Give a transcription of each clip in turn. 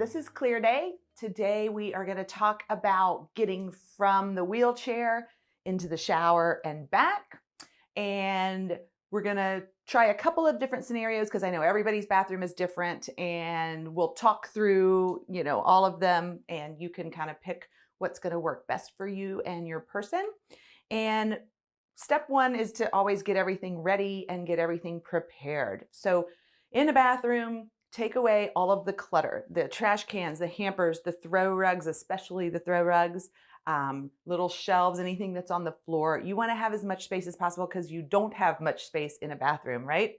this is Clear Day. Today we are going to talk about getting from the wheelchair into the shower and back. And we're going to try a couple of different scenarios because I know everybody's bathroom is different, and we'll talk through, all of them, and you can kind of pick what's going to work best for you and your person. And step one is to always get everything ready and get everything prepared. So in a bathroom, take away all of the clutter, the trash cans, the hampers, the throw rugs, especially the throw rugs, little shelves, anything that's on the floor. You want to have as much space as possible because you don't have much space in a bathroom, right?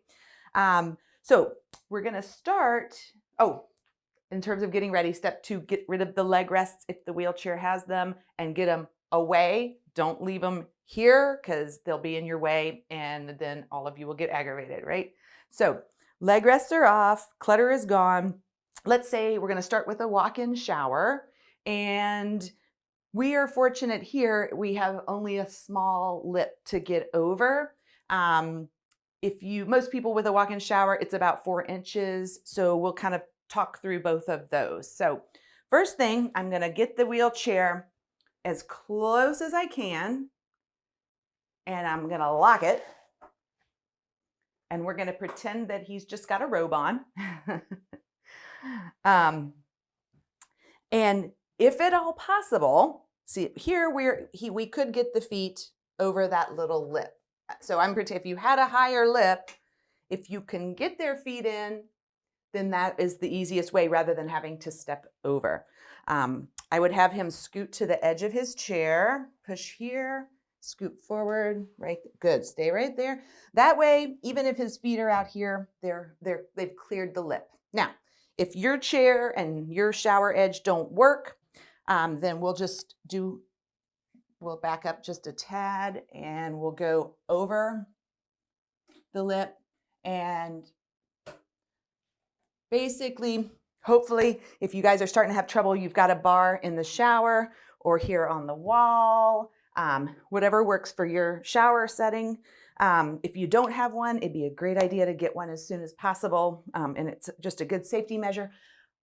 So we're going to start. Oh, in terms of getting ready, step two, get rid of the leg rests if the wheelchair has them and get them away. Don't leave them here because they'll be in your way and then all of you will get aggravated, right? So leg rests are off, clutter is gone. Let's say we're going to start with a walk-in shower, and we are fortunate here, we have only a small lip to get over. Most people with a walk-in shower, it's about 4 inches. So we'll kind of talk through both of those. So first thing, I'm going to get the wheelchair as close as I can, and I'm going to lock it. And we're going to pretend that he's just got a robe on. And if at all possible, see here we could get the feet over that little lip. So if you had a higher lip, if you can get their feet in, then that is the easiest way rather than having to step over. I would have him scoot to the edge of his chair, push here, scoot forward, right? Good, stay right there. That way, even if his feet are out here, they've cleared the lip. Now, if your chair and your shower edge don't work, then we'll back up just a tad and we'll go over the lip, and basically, hopefully, if you guys are starting to have trouble, you've got a bar in the shower or here on the wall, whatever works for your shower setting. If you don't have one, it'd be a great idea to get one as soon as possible. And it's just a good safety measure.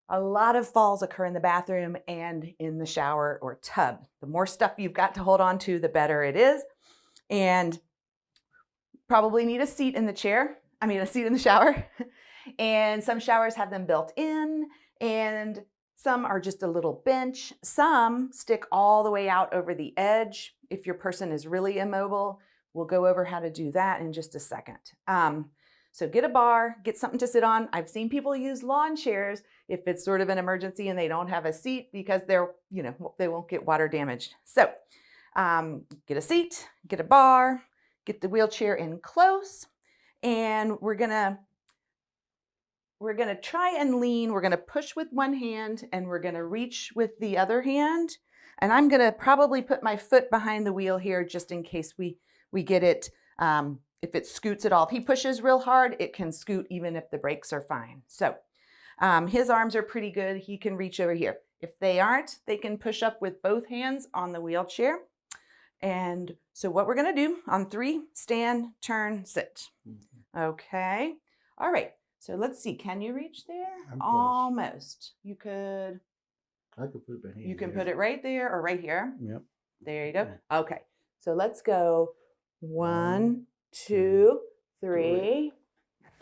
A lot of falls occur in the bathroom and in the shower or tub. The more stuff you've got to hold on to, the better it is. And probably need a seat in the shower. And some showers have them built in, and some are just a little bench. Some stick all the way out over the edge. If your person is really immobile, we'll go over how to do that in just a second. So get a bar, get something to sit on. I've seen people use lawn chairs if it's sort of an emergency and they don't have a seat because they won't get water damaged. So get a seat, get a bar, get the wheelchair in close, and we're gonna try and lean. We're gonna push with one hand and we're gonna reach with the other hand. And I'm gonna probably put my foot behind the wheel here just in case we get it, if it scoots at all. If he pushes real hard, it can scoot even if the brakes are fine. So his arms are pretty good. He can reach over here. If they aren't, they can push up with both hands on the wheelchair. And so what we're gonna do on 3, stand, turn, sit. Okay, all right. So let's see, can you reach there? Almost. I could put my hand. You can put it right there or right here. Yep. There you go. Okay, so let's go 1, 2, 3.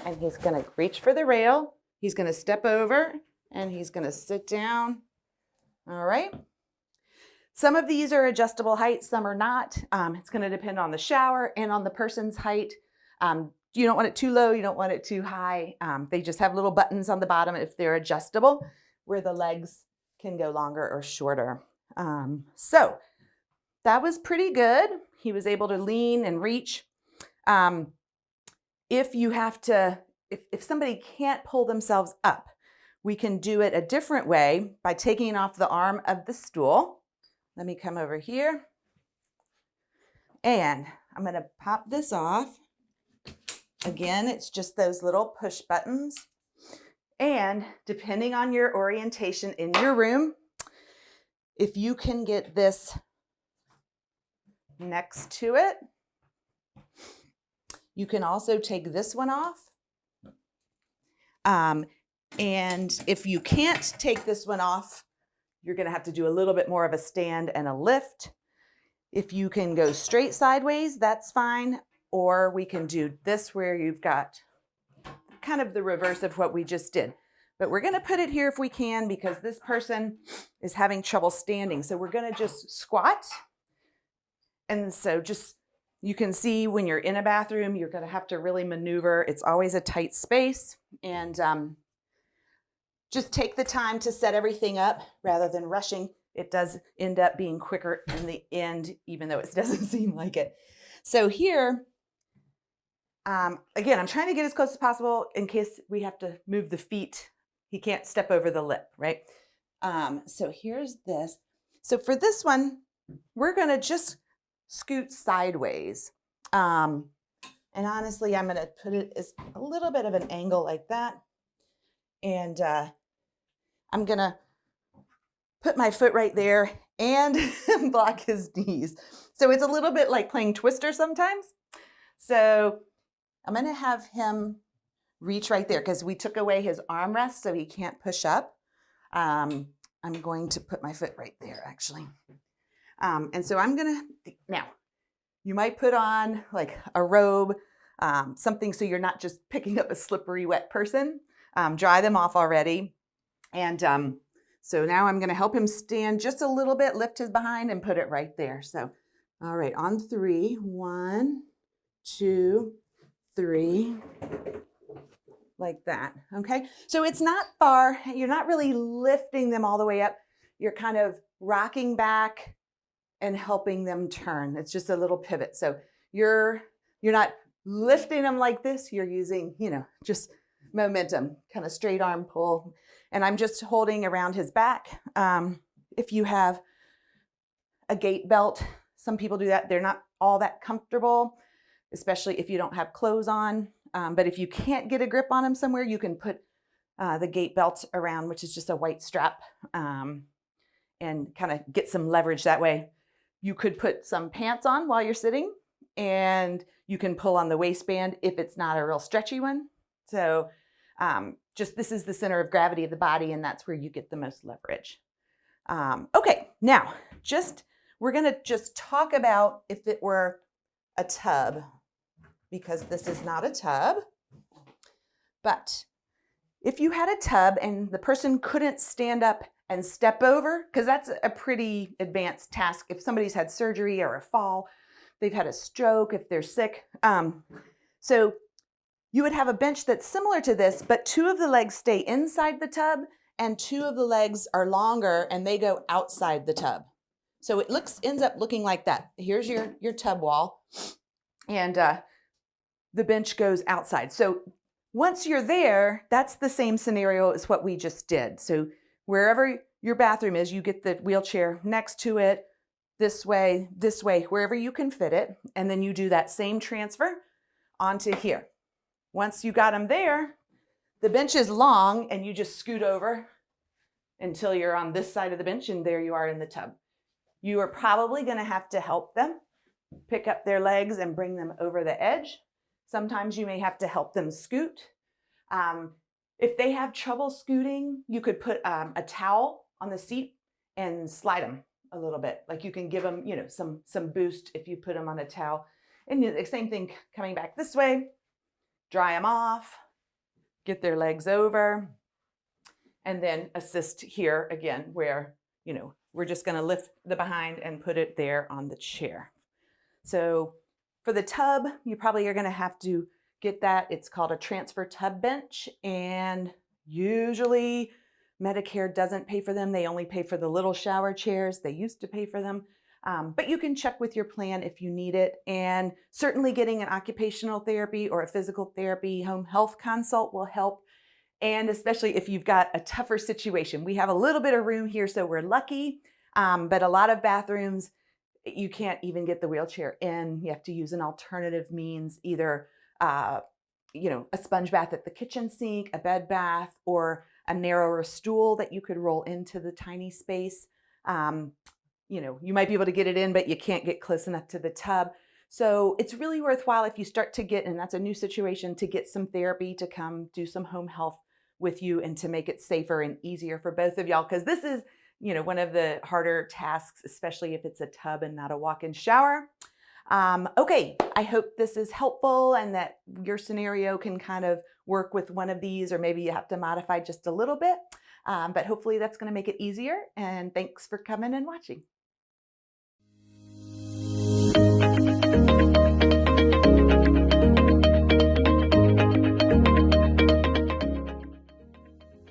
And he's gonna reach for the rail. He's gonna step over and he's gonna sit down. All right. Some of these are adjustable heights, some are not. It's gonna depend on the shower and on the person's height. You don't want it too low, you don't want it too high. They just have little buttons on the bottom if they're adjustable, where the legs can go longer or shorter. So that was pretty good. He was able to lean and reach. If somebody can't pull themselves up, we can do it a different way by taking off the arm of the stool. Let me come over here. And I'm gonna pop this off. Again, it's just those little push buttons. And depending on your orientation in your room, if you can get this next to it, you can also take this one off. And if you can't take this one off, you're going to have to do a little bit more of a stand and a lift. If you can go straight sideways, that's fine. Or we can do this where you've got kind of the reverse of what we just did. But we're going to put it here if we can because this person is having trouble standing. So we're going to just squat. And so just, you can see when you're in a bathroom, you're going to have to really maneuver. It's always a tight space. And just take the time to set everything up rather than rushing. It does end up being quicker in the end, even though it doesn't seem like it. So here, again, I'm trying to get as close as possible in case we have to move the feet. He can't step over the lip, right? So here's this. So for this one, we're going to just scoot sideways. And honestly, I'm going to put it as a little bit of an angle like that. And I'm going to put my foot right there and block his knees. So it's a little bit like playing Twister sometimes. So I'm going to have him reach right there because we took away his armrest so he can't push up. I'm going to put my foot right there actually. And so I'm going to, now you might put on like a robe, something so you're not just picking up a slippery wet person. Dry them off already. And so now I'm going to help him stand just a little bit, lift his behind and put it right there. So, all right, on 3, 1, 2, 3, like that. Okay. So it's not far. You're not really lifting them all the way up. You're kind of rocking back and helping them turn. It's just a little pivot. So you're not lifting them like this. You're using, just momentum, kind of straight arm pull. And I'm just holding around his back. If you have a gait belt, some people do that. They're not all that comfortable, especially if you don't have clothes on. But if you can't get a grip on him somewhere, you can put the gait belt around, which is just a white strap, and kind of get some leverage that way. You could put some pants on while you're sitting, and you can pull on the waistband if it's not a real stretchy one. So just this is the center of gravity of the body, and that's where you get the most leverage. Okay, now we're going to just talk about if it were a tub, because this is not a tub. But if you had a tub and the person couldn't stand up and step over, because that's a pretty advanced task. If somebody's had surgery or a fall, they've had a stroke, if they're sick. So you would have a bench that's similar to this, but 2 of the legs stay inside the tub and 2 of the legs are longer and they go outside the tub. So it ends up looking like that. Here's your tub wall, and the bench goes outside. So once you're there, that's the same scenario as what we just did. So wherever your bathroom is, you get the wheelchair next to it, this way, wherever you can fit it. And then you do that same transfer onto here. Once you got them there, the bench is long and you just scoot over until you're on this side of the bench and there you are in the tub. You are probably going to have to help them pick up their legs and bring them over the edge. Sometimes you may have to help them scoot. If they have trouble scooting, you could put a towel on the seat and slide them a little bit. Like you can give them, some boost if you put them on a towel. And the same thing coming back this way, dry them off, get their legs over, and then assist here again where, we're just going to lift the behind and put it there on the chair. So for the tub, you probably are going to have to get that. It's called a transfer tub bench, and usually Medicare doesn't pay for them. They only pay for the little shower chairs. They used to pay for them. But you can check with your plan if you need it. And certainly getting an occupational therapy or a physical therapy home health consult will help. And especially if you've got a tougher situation. We have a little bit of room here, so we're lucky. But a lot of bathrooms, you can't even get the wheelchair in. You have to use an alternative means, either a sponge bath at the kitchen sink, a bed bath, or a narrower stool that you could roll into the tiny space. You might be able to get it in, but you can't get close enough to the tub. So it's really worthwhile if you start to get, and that's a new situation, to get some therapy, to come do some home health with you and to make it safer and easier for both of y'all, because this is, one of the harder tasks, especially if it's a tub and not a walk-in shower. Okay, I hope this is helpful and that your scenario can kind of work with one of these, or maybe you have to modify just a little bit. But hopefully that's going to make it easier. And thanks for coming and watching.